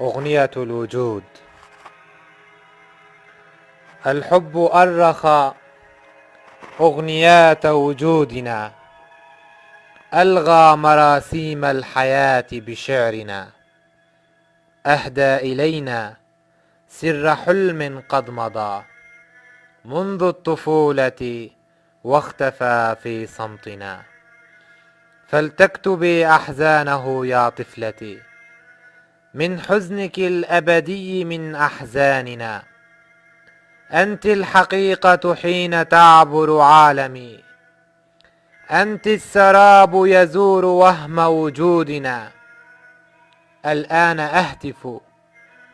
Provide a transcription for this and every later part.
أغنية الوجود. الحب أرخ أغنيات وجودنا، ألغى مراسيم الحياة بشعرنا، أهدى إلينا سر حلم قد مضى منذ الطفولة واختفى في صمتنا. فلتكتبي أحزانه يا طفلتي، من حزنك الأبدي من أحزاننا. أنت الحقيقة حين تعبر عالمي، أنت السراب يزور وهم وجودنا. الآن أهتف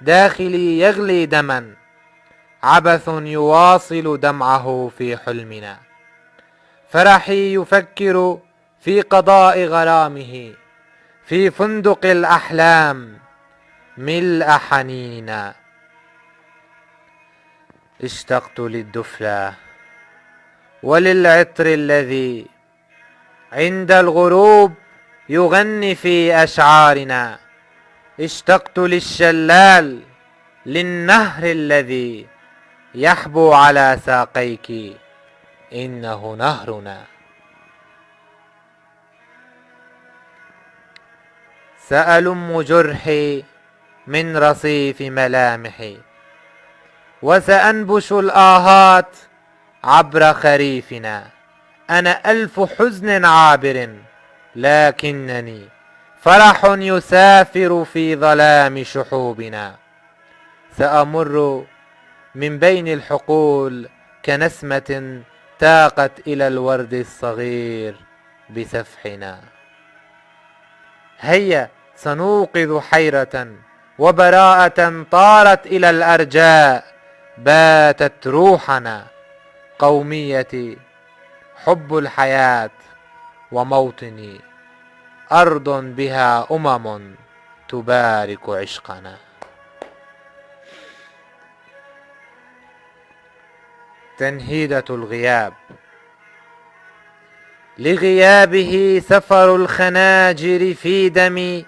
داخلي يغلي دما، عبث يواصل دمعه في حلمنا. فرحي يفكر في قضاء غرامه في فندق الأحلام ملء حنيننا. اشتقت للدفلة وللعطر الذي عند الغروب يغني في أشعارنا. اشتقت للشلال للنهر الذي يحبو على ساقيك، إنه نهرنا. سألم جرحي من رصيف ملامحي، وسأنبش الآهات عبر خريفنا. أنا ألف حزن عابر، لكنني فرح يسافر في ظلام شحوبنا. سأمر من بين الحقول كنسمة تاقت إلى الورد الصغير بسفحنا. هيا سنوقظ حيرة وبراءة طارت إلى الأرجاء، باتت روحنا. قوميتي حب الحياة وموطني، أرض بها تبارك عشقنا. تنهيدة الغياب. لغيابه سفر الخناجر في دمي،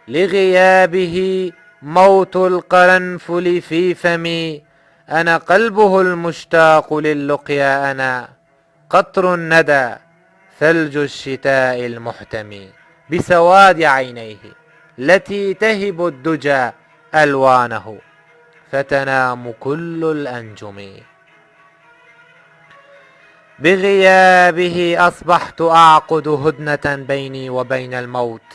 لغيابه موت القرنفل في فمي. أنا قلبه المشتاق للقيا، أنا قطر الندى ثلج الشتاء المحتمي. بسواد عينيه التي تهب الدجى ألوانه، فتنام كل الأنجم. بغيابه أصبحت أعقد هدنة بيني وبين الموت،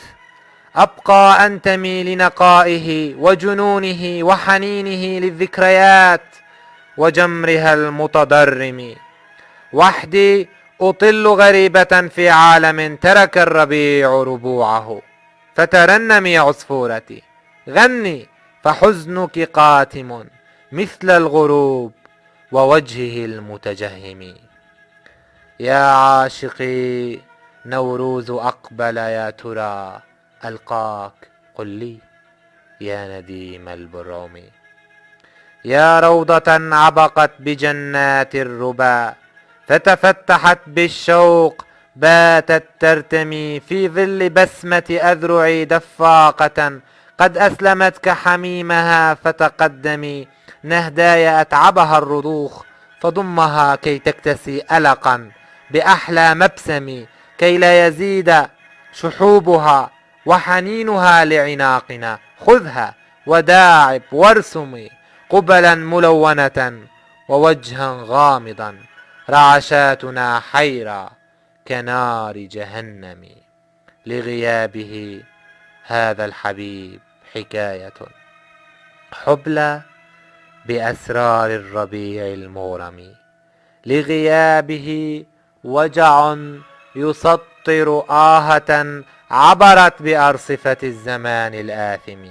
أبقى أنتمي لنقائه وجنونه وحنينه للذكريات وجمرها المتضرم. وحدي أطل غريبة في عالم ترك الربيع ربوعه. فترنمي عصفورتي، غني، فحزنك قاتم مثل الغروب ووجهه المتجهم. يا عاشقي نوروز أقبل، يا ترى ألقاك؟ قل لي يا نديم البرعم. يا روضة عبقت بجنات الربا، فتفتحت بالشوق باتت ترتمي في ظل بسمة أذرع دفاقة قد أسلمتك حميمها. فتقدمي نهداي أتعبها الرضوخ، فضمها كي تكتسي ألقا بأحلى مبسم، كي لا يزيد شحوبها وحنينها لعناقنا. خذها وداعب وارسمي قبلا ملونة ووجها غامضا، رعشاتنا حيرى كنار جهنم. لغيابه هذا الحبيب حكاية حبلى بأسرار الربيع المغرم. لغيابه وجع يسطر آهة عبرت بأرصفة الزمان الآثم.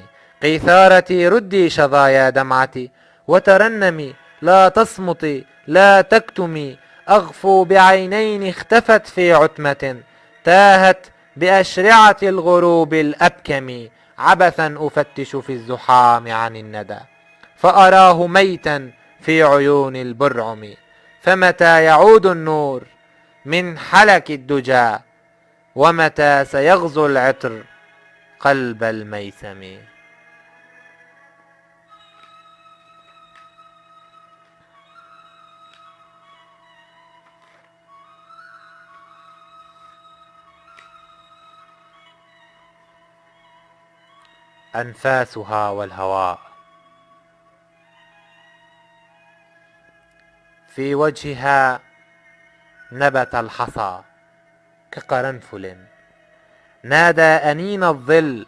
قيثارتي ردي شظايا دمعتي وترنمي، لا تصمتي لا تكتمي. أغفو بعينين اختفت في عتمة، تاهت بأشرعة الغروب الأبكم. عبثا أفتش في الزحام عن الندى، فأراه ميتا في عيون البرعم. فمتى يعود النور من حلك الدجى، ومتى سيغزو العطر قلب الميسم. أنفاسها والهواء. في وجهها نبت الحصى كقرنفل، نادى أنين الظل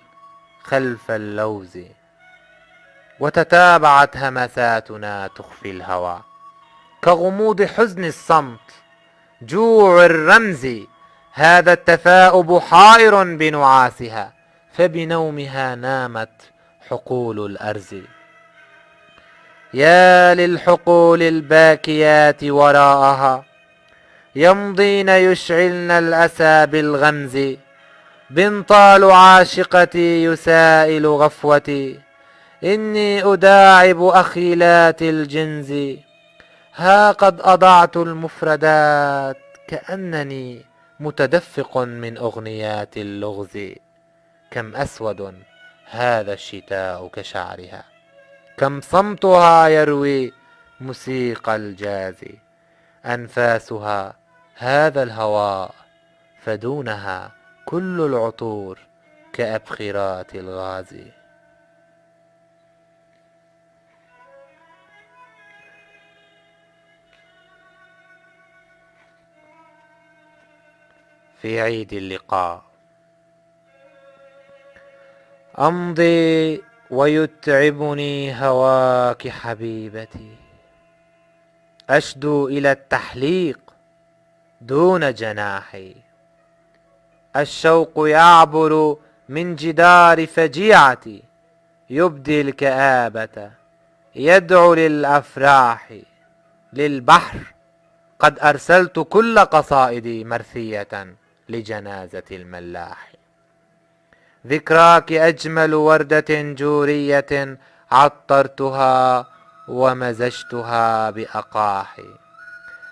خلف اللوز، وتتابعت همساتنا تخفي الهوى كغموض حزن الصمت، جوع الرمز. هذا التثاؤب حائر بنعاسها، فبنومها نامت حقول الأرز. يا للحقول الباكيات وراءها، يمضين يشعلن الأسى بالغمز. بنطال عاشقتي يسائل غفوتي، إني أداعب أخيلات الجنز. ها قد أضعت المفردات كأنني متدفق من أغنيات اللغز. كم أسود هذا الشتاء كشعرها، كم صمتها يروي موسيقى الجاز. أنفاسها هذا الهواء، فدونها كل العطور كأبخرات الغاز. في عيد اللقاء. أمضي ويتعبني هواك حبيبتي، أشدو إلى التحليق دون جناحي. الشوق يعبر من جدار فجيعتي، يبدي الكآبة يدعو للأفراح. للبحر قد أرسلت كل قصائدي مرثية لجنازة الملاح. ذكراك أجمل وردة جورية، عطرتها ومزجتها بأقاحي.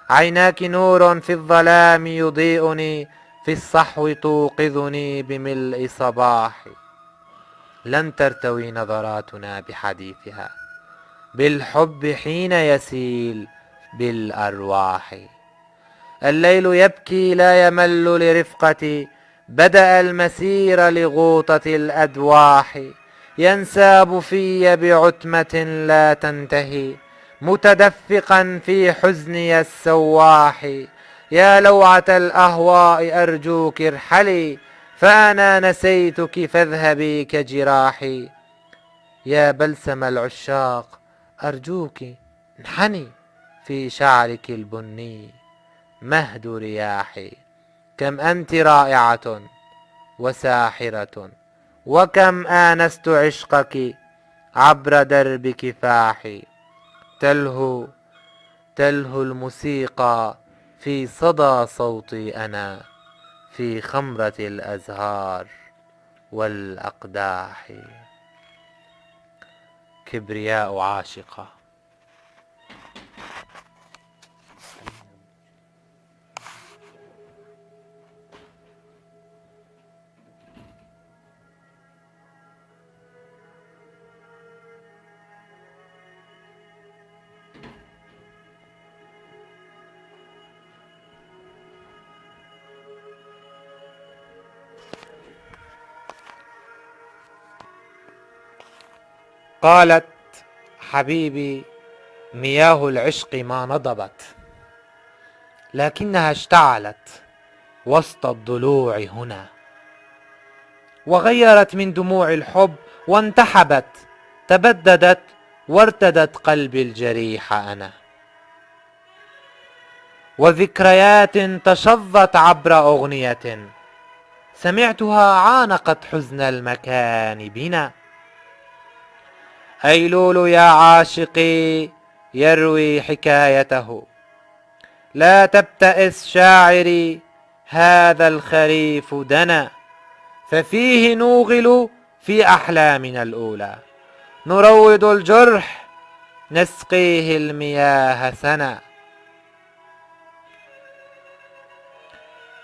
عيناك نور في الظلام يضيئني، في الصحو توقظني بملء صباحي. لن ترتوي نظراتنا بحديثها، بالحب حين يسيل بالأرواح. الليل يبكي لا يمل لرفقتي، بدأ المسير لغوطة الأدواح. ينساب في بعتمة لا تنتهي، متدفقا في حزني السواح. يا لوعة الأهواء أرجوك ارحلي، فأنا نسيتك فاذهبي كجراحي. يا بلسم العشاق أرجوك انحني، في شعرك البني مهد رياحي. كم أنت رائعة وساحرة، وكم آنست عشقك عبر درب كفاحي. تلهو الموسيقى في صدى صوتي أنا، في خمرة الأزهار والأقداح. كبرياء عاشقة. قالت حبيبي مياه العشق ما نضبت، لكنها اشتعلت وسط الضلوع هنا، وغيرت من دموع الحب وانتحبت، تبددت وارتدت قلبي الجريح أنا. وذكريات تشظت عبر أغنية سمعتها عانقت حزن المكان بنا. أيلول يا عاشقي يروي حكايته، لا تبتئس شاعري هذا الخريف دنا. ففيه نوغل في أحلامنا الأولى، نروض الجرح نسقيه المياه سنا.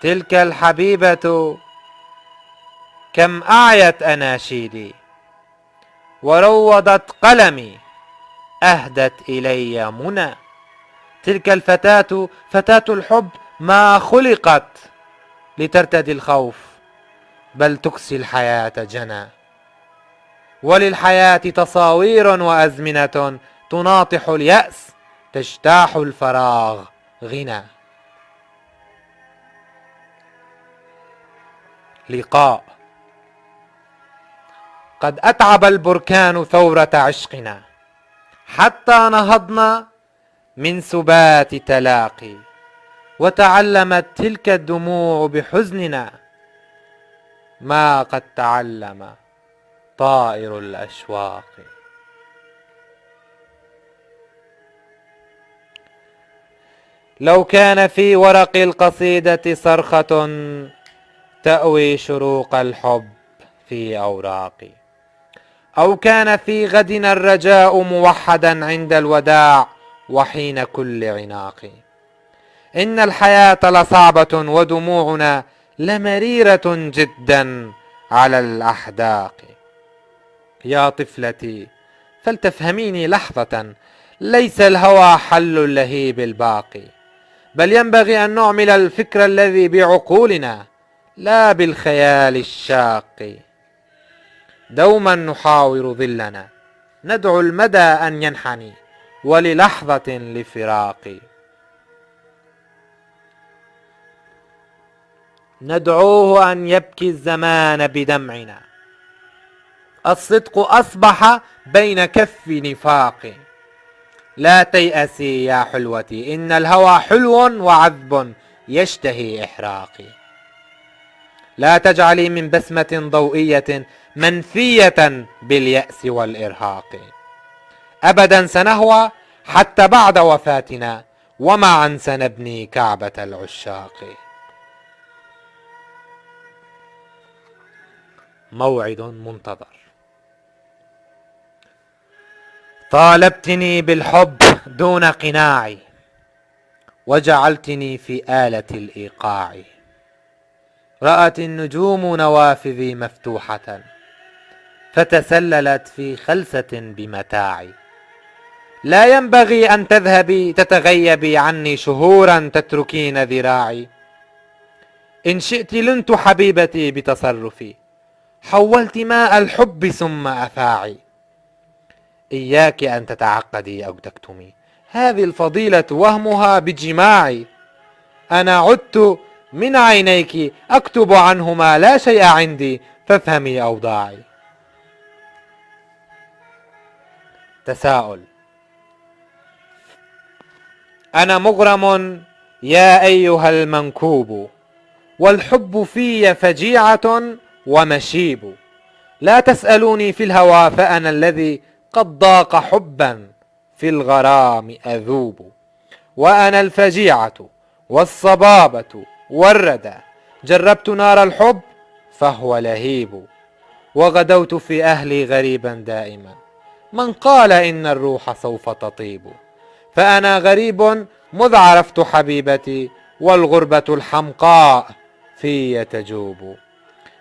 تلك الحبيبة كم أعيت أناشيدي، وروضت قلمي أهدت إلي منى. تلك الفتاة فتاة الحب ما خلقت لترتدي الخوف، بل تكسي الحياة جنى. وللحياة تصاوير وأزمنة تناطح اليأس، تجتاح الفراغ غنى. لقاء. قد أتعب البركان ثورة عشقنا، حتى نهضنا من سبات تلاقي، وتعلمت تلك الدموع بحزننا ما قد تعلم طائر الأشواق. لو كان في ورق القصيدة صرخة تأوي شروق الحب في أوراقي، أو كان في غدنا الرجاء موحدا عند الوداع وحين كل عناق، إن الحياة لصعبة ودموعنا لمريرة جدا على الأحداق. يا طفلتي فلتفهميني لحظة، ليس الهوى حل اللهيب الباقي، بل ينبغي أن نعمل الفكر الذي بعقولنا لا بالخيال الشاق. دوما نحاور ظلنا، ندعو المدى أن ينحني وللحظة لفراق، ندعوه أن يبكي الزمان بدمعنا. الصدق أصبح بين كف نفاق. لا تيأسي يا حلوتي، إن الهوى حلو وعذب يشتهي إحراقي. لا تجعلي من بسمة ضوئية منفية باليأس والإرهاق. أبدا سنهوى حتى بعد وفاتنا، ومعا سنبني كعبة العشاق. موعد منتظر. طالبتني بالحب دون قناعي، وجعلتني في آلة الإيقاع. رأت النجوم نوافذي مفتوحة، فتسللت في خلسة بمتاعي. لا ينبغي أن تذهبي تتغيبي عني شهورا تتركين ذراعي. إن شئت لنت حبيبتي بتصرفي، حولت ماء الحب ثم أفاعي. إياك أن تتعقدي أو تكتمي، هذه الفضيلة وهمها بجماعي. أنا عدت من عينيك أكتب عنهما لا شيء عندي، فافهمي أوضاعي. تساؤل. أنا مغرم يا أيها المنكوب، والحب في فجيعة ومشيب. لا تسألوني في الهوى، فأنا الذي قد ضاق حبا في الغرام أذوب. وأنا الفجيعة والصبابة والردى، جربت نار الحب فهو لهيب. وغدوت في أهلي غريبا دائما، من قال إن الروح سوف تطيب. فأنا غريب مذ عرفت حبيبتي، والغربة الحمقاء في تجوب.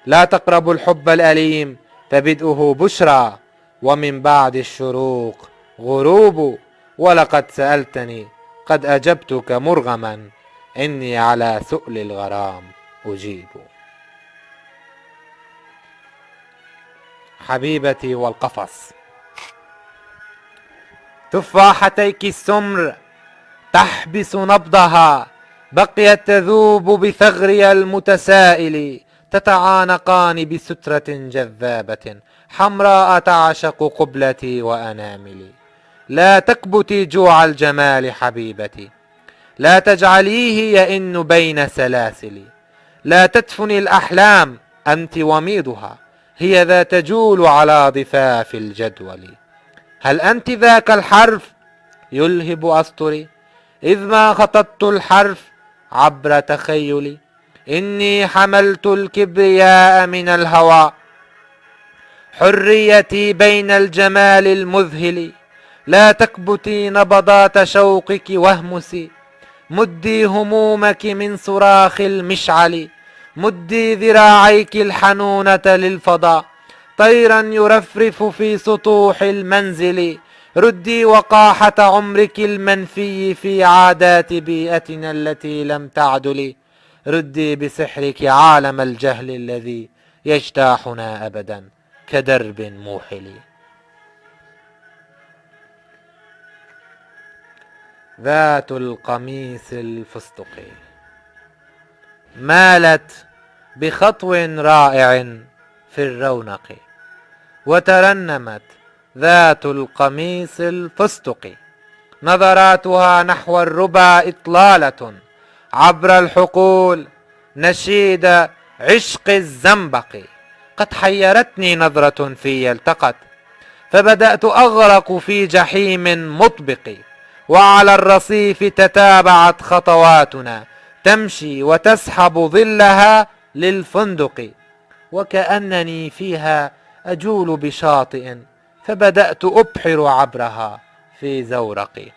لا تقربوا الحب الأليم، فبدؤه بشرى، ومن بعد الشروق غروب. ولقد سألتني قد أجبتك مرغما، إني على سؤل الغرام أجيب. حبيبتي والقفص. تفاحتيك السمر تحبس نبضها، بقيت تذوب بثغري المتسائل. تتعانقان بسترة جذابة، حمراء تعشق قبلتي وأناملي. لا تكبتي جوع الجمال حبيبتي، لا تجعليه يئن بين سلاسل. لا تدفني الأحلام أنت وميضها، هي ذا تجول على ضفاف الجدول. هل أنت ذاك الحرف يلهب أسطري، إذ ما خططت الحرف عبر تخيلي. إني حملت الكبرياء من الهوى، حريتي بين الجمال المذهل. لا تكبتي نبضات شوقك واهمسي، مدي همومك من صراخ المشعل. مدي ذراعيك الحنونة للفضاء، طيرا يرفرف في سطوح المنزل. ردي وقاحة عمرك المنفي في عادات بيئتنا التي لم تعدل. ردي بسحرك عالم الجهل الذي يجتاحنا أبدا كدرب موحل. ذات القميص الفستقي مالت بخطو رائع في الرونق، وترنمت ذات القميص الفستقي نظراتها نحو الربا إطلالة عبر الحقول نشيد عشق الزنبق. قد حيرتني نظرة في التقت، فبدأت أغرق في جحيم مطبق، وعلى الرصيف تتابعت خطواتنا تمشي وتسحب ظلها للفندق، وكأنني فيها أجول بشاطئ، فبدأت أبحر عبرها في زورقي،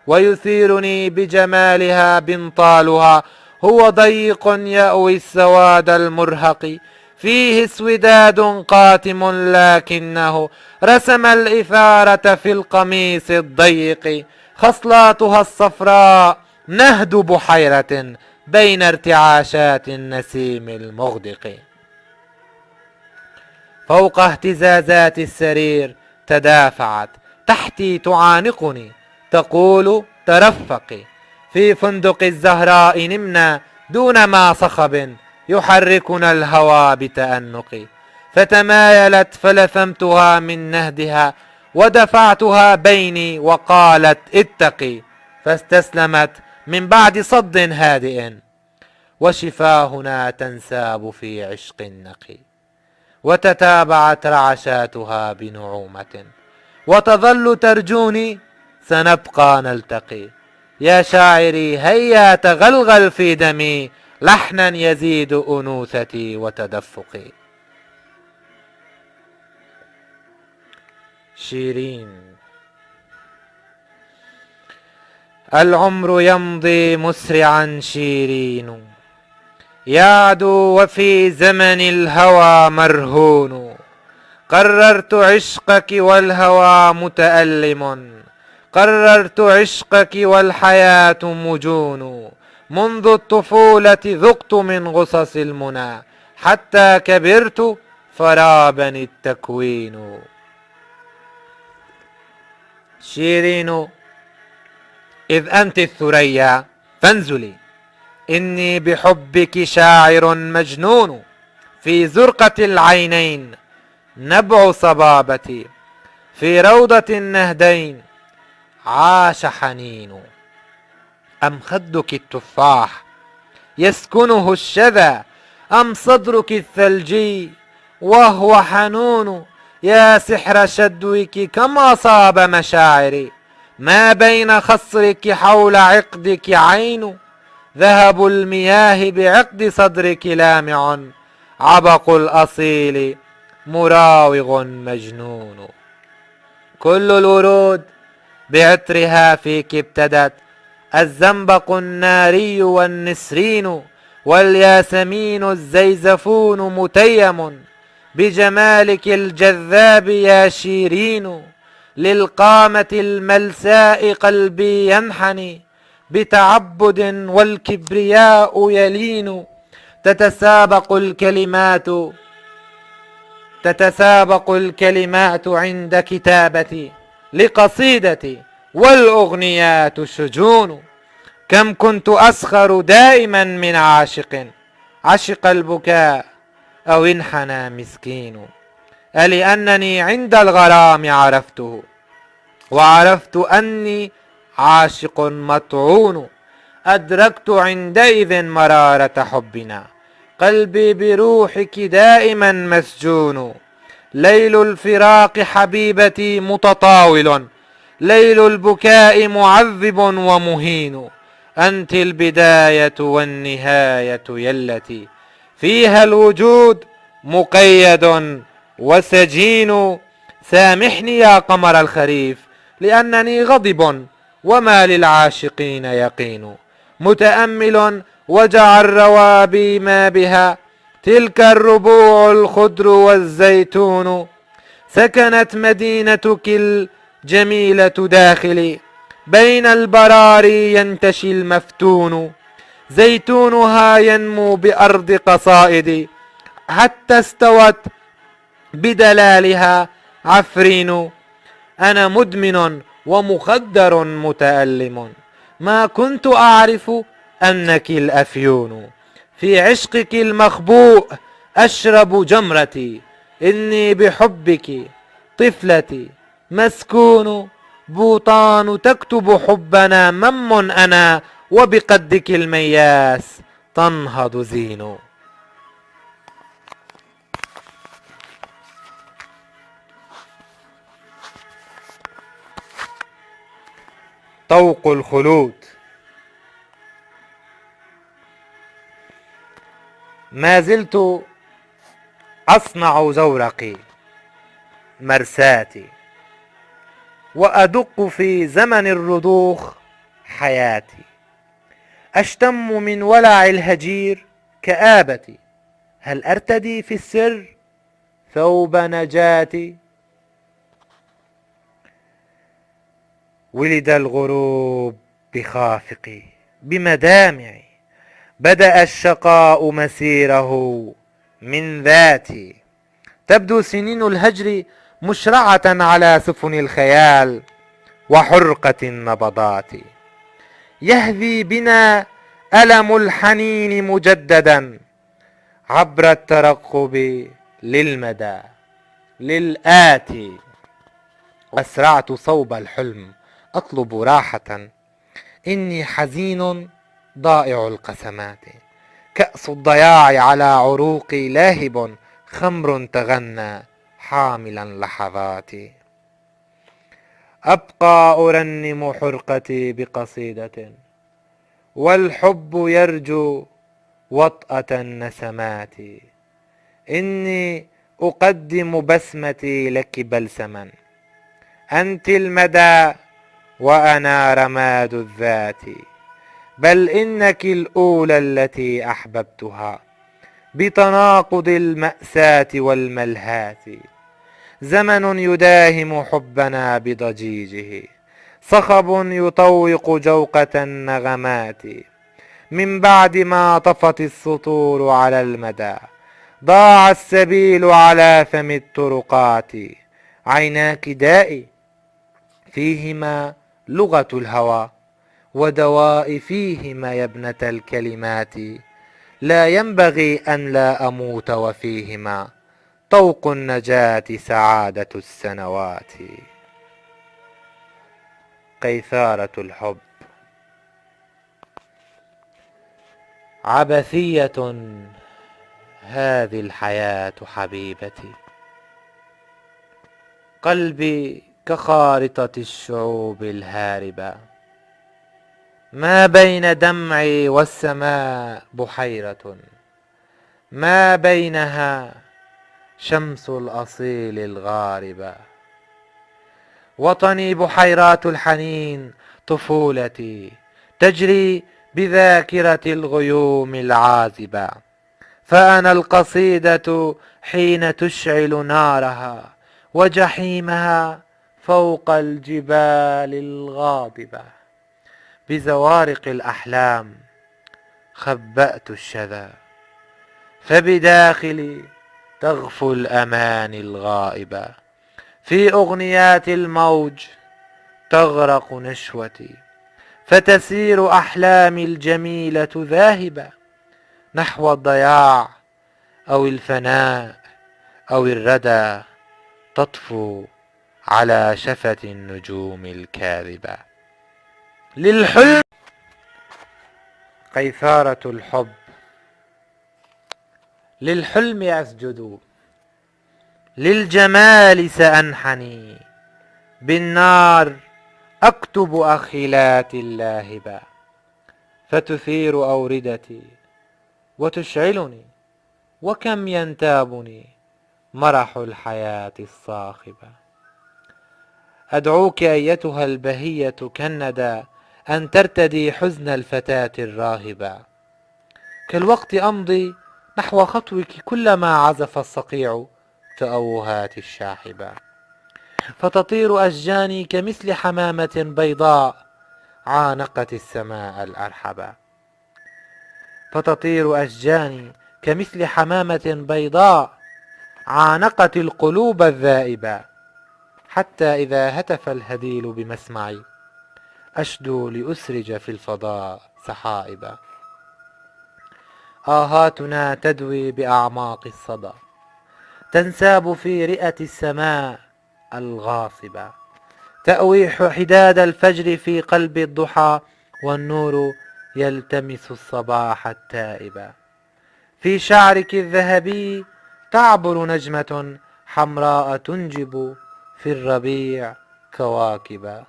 ويثيرني بجمالها بنطالها هو ضيق يأوي السواد المرهق، فيه اسوداد قاتم لكنه رسم الإثارة في القميص الضيق، خصلاتها الصفراء نهد بحيرة بين ارتعاشات النسيم المغدق. فوق اهتزازات السرير تدافعت تحتي تعانقني تقول ترفقي، في فندق الزهراء نمنا دون ما صخب يحركنا الهوى بتأنق، فتمايلت فلثمتها من نهدها ودفعتها بيني وقالت اتقي، فاستسلمت من بعد صد هادئ، وشفاهنا تنساب في عشق النقي، وتتابعت رعشاتها بنعومة وتظل ترجوني سنبقى نلتقي. يا شاعري هيا تغلغل في دمي لحنا يزيد أنوثتي وتدفقي. شيرين. العمر يمضي مسرعا شيرين، يعدو وفي زمن الهوى مرهون، قررت عشقك والهوى متألم، قررت عشقك والحياة مجون، منذ الطفولة ذقت من غصص المنى حتى كبرت فرابني التكوين. شيرين. إذ أنت الثريا فانزلي، إني بحبك شاعر مجنون، في زرقة العينين نبع صبابتي، في روضة النهدين عاش حنين. أم خدك التفاح يسكنه الشذا، أم صدرك الثلجي وهو حنون، يا سحر شدوك كم أصاب مشاعري، ما بين خصرك حول عقدك عين، ذهب المياه بعقد صدرك لامع، عبق الأصيل مراوغ مجنون. كل الورود بعطرها فيك ابتدت، الزنبق الناري والنسرين والياسمين الزيزفون متيم، بجمالك الجذاب يا شيرين، للقامة الملساء قلبي ينحني بتعبد والكبرياء يلين، تتسابق الكلمات عند كتابتي لقصيدتي والأغنيات شجون، كم كنت أسخر دائما من عاشق عشق البكاء أو انحنى مسكين، ألأنني عند الغرام عرفته وعرفت أني عاشق مطعون، أدركت عندئذ مرارة حبنا، قلبي بروحك دائما مسجون، ليل الفراق حبيبتي متطاول، ليل البكاء معذب ومهين، أنت البداية والنهاية يلتي فيها الوجود مقيد وسجين. سامحني يا قمر الخريف لأنني غضب وما للعاشقين يقين، متأمل وجع الروابي ما بها، تلك الربوع الخضر والزيتون، سكنت مدينتك الجميلة داخلي، بين البراري ينتشي المفتون، زيتونها ينمو بأرض قصائدي، حتى استوت بدلالها عفرين. أنا مدمن ومخدر متألم، ما كنت أعرف أنك الأفيون. في عشقك المخبوء أشرب جمرتي، إني بحبك طفلتي مسكون. بوطان تكتب حبنا مم أنا، وبقدك المياس تنهض زين. طوق الخلود. ما زلت أصنع زورقي مرساتي، وأدق في زمن الرضوخ حياتي. أشتم من ولع الهجير كآبتي، هل أرتدي في السر ثوب نجاتي؟ ولد الغروب بخافقي بمدامعي، بدأ الشقاء مسيره من ذاتي. تبدو سنين الهجر مشرعة على سفن الخيال وحرقة النبضات. يهذي بنا ألم الحنين مجددا عبر الترقب للمدى للآتي. أسرعت صوب الحلم أطلب راحة، إني حزين ضائع القسمات. كأس الضياع على عروقي لاهب، خمر تغنى حاملا لحظاتي. أبقى أرنم حرقتي بقصيدة، والحب يرجو وطأة النسمات. إني أقدم بسمتي لك بلسما، أنت المدى وأنا رماد الذات. بل إنك الأولى التي أحببتها بتناقض المأساة والملهات. زمن يداهم حبنا بضجيجه، صخب يطوق جوقة النغمات. من بعد ما طفت السطور على المدى، ضاع السبيل على فم الطرقات. عيناك دائي فيهما لغة الهوى، ودوائي فيهما يا ابنة الكلمات. لا ينبغي أن لا أموت وفيهما طوق النجاة سعادة السنوات. قيثارة الحب. عبثية هذه الحياة حبيبتي، قلبي كخارطة الشعوب الهاربة. ما بين دمعي والسماء بحيرة، ما بينها شمس الأصيل الغاربة. وطني بحيرات الحنين، طفولتي تجري بذاكرة الغيوم العاذبة. فأنا القصيدة حين تشعل نارها، وجحيمها فوق الجبال الغاضبة. بزوارق الأحلام خبأت الشذا، فبداخلي تغفو الأماني الغائبة. في أغنيات الموج تغرق نشوتي، فتسير أحلامي الجميلة ذاهبة نحو الضياع أو الفناء أو الردى، تطفو على شفة النجوم الكاذبة. للحلم. قيثارة الحب. للحلم أسجد، للجمال سأنحني، بالنار أكتب أخيلات اللاهبة. فتثير أوردتي وتشعلني، وكم ينتابني مرح الحياة الصاخبة. أدعوك أيتها البهية كالندى أن ترتدي حزن الفتاة الراهبة. كالوقت أمضي نحو خطوك كلما عزف الصقيع تأوهات الشاحبة. فتطير أشجاني كمثل حمامة بيضاء عانقت السماء الأرحبة. فتطير أشجاني كمثل حمامة بيضاء عانقت القلوب الذائبة، حتى إذا هتف الهديل بمسمعي أشدو لأسرج في الفضاء سحائبا. آهاتنا تدوي بأعماق الصدى، تنساب في رئة السماء الغاصبة، تأوي حداد الفجر في قلب الضحى، والنور يلتمس الصباح التائب. في شعرك الذهبي تعبر نجمة حمراء تنجب في الربيع كواكب.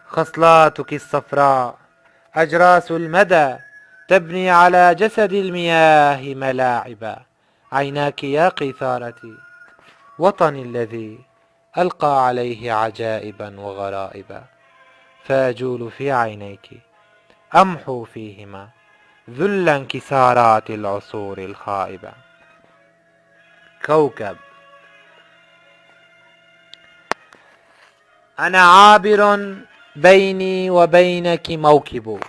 خصلاتك الصفراء أجراس المدى تبني على جسد المياه ملاعب. عيناك يا قيثارتي وطني الذي ألقى عليه عجائبا وغرائب. فأجول في عينيك أمحو فيهما ذل انكسارات العصور الخائبة. كوكب. أنا عابر بيني وبينك موكب،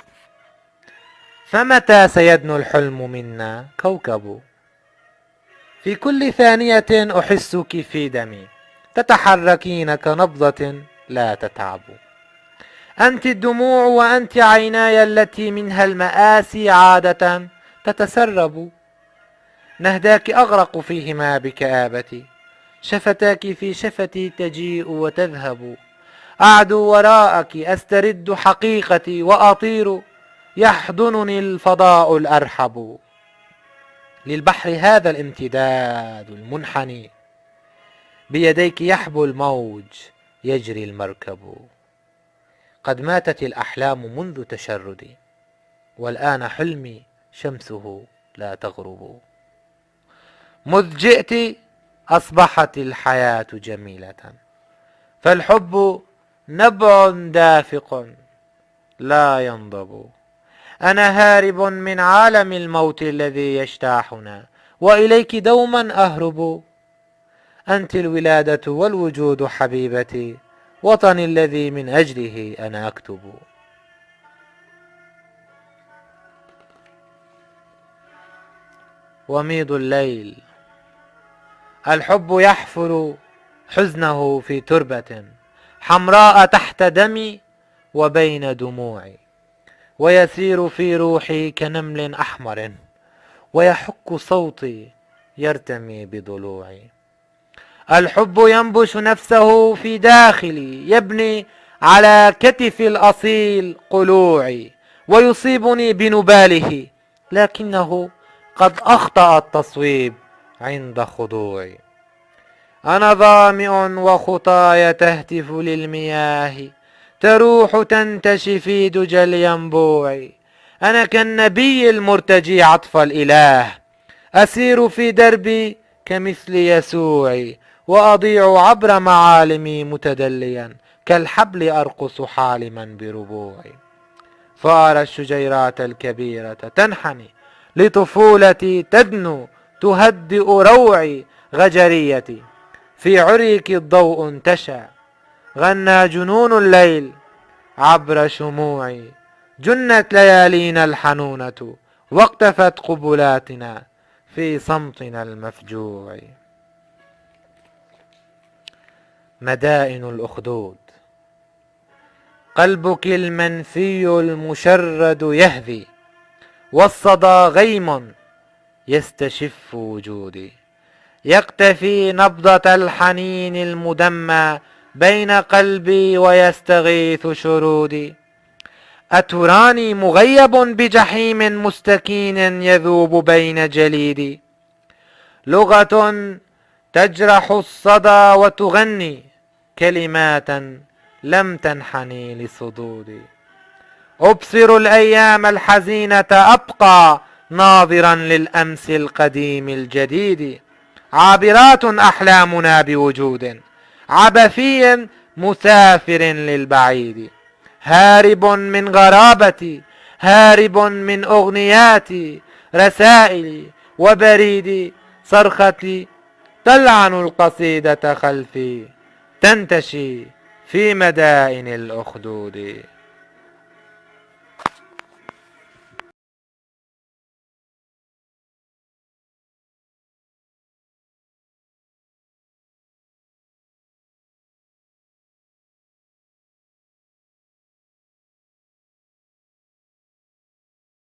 فمتى سيدنو الحلم منا كوكب. في كل ثانية أحسك في دمي، تتحركين كنبضة لا تتعب. أنت الدموع وأنت عيناي التي منها المآسي عادة تتسرب. نهداك أغرق فيهما بكآبتي، شفتاك في شفتي تجيء وتذهب. أعدو وراءك أسترد حقيقتي وأطير، يحضنني الفضاء الأرحب. للبحر هذا الامتداد المنحني، بيديك يحبو الموج يجري المركب. قد ماتت الأحلام منذ تشردي، والآن حلمي شمسه لا تغرب. مذ جئت أصبحت الحياة جميلة، فالحب نبع دافق لا ينضب. أنا هارب من عالم الموت الذي يجتاحنا، وإليك دوما أهرب. أنت الولادة والوجود حبيبتي، وطني الذي من أجله أنا أكتب. وميض الليل. الحب يحفر حزنه في تربة حمراء تحت دمي وبين دموعي، ويسير في روحي كنمل أحمر، ويحك صوتي يرتمي بضلوعي. الحب ينبش نفسه في داخلي، يبني على كتف الأصيل قلوعي، ويصيبني بنباله، لكنه قد أخطأ التصويب عند خضوعي. أنا ظامئ وخطاي تهتف للمياه، تروح تنتشي في دجى الينبوع. أنا كالنبي المرتجي عطف الإله، أسير في دربي كمثل يسوع، وأضيع عبر معالمي متدليا، كالحبل أرقص حالما بربوعي. فأرى الشجيرات الكبيرة تنحني، لطفولتي تدنو تهدئ روعي. غجريتي في عريك الضوء انتشى، غنى جنون الليل عبر شموعي. جنت ليالينا الحنونة، واقتفت قبلاتنا في صمتنا المفجوع. مدائن الأخدود. قلبك المنفي المشرد يهذي، والصدى غيم يستشف وجودي. يقتفي نبضة الحنين المدمى بين قلبي ويستغيث شرودي. أتراني مغيب بجحيم مستكين يذوب بين جليدي. لغة تجرح الصدى وتغني كلمات لم تنحني لصدودي. أبصر الأيام الحزينة أبقى ناظرا للأمس القديم الجديد. عابرات أحلامنا بوجود عبثي مسافر للبعيد. هارب من غرابتي، هارب من أغنياتي، رسائلي وبريدي. صرختي تلعن القصيدة خلفي، تنتشي في مدائن الأخدود.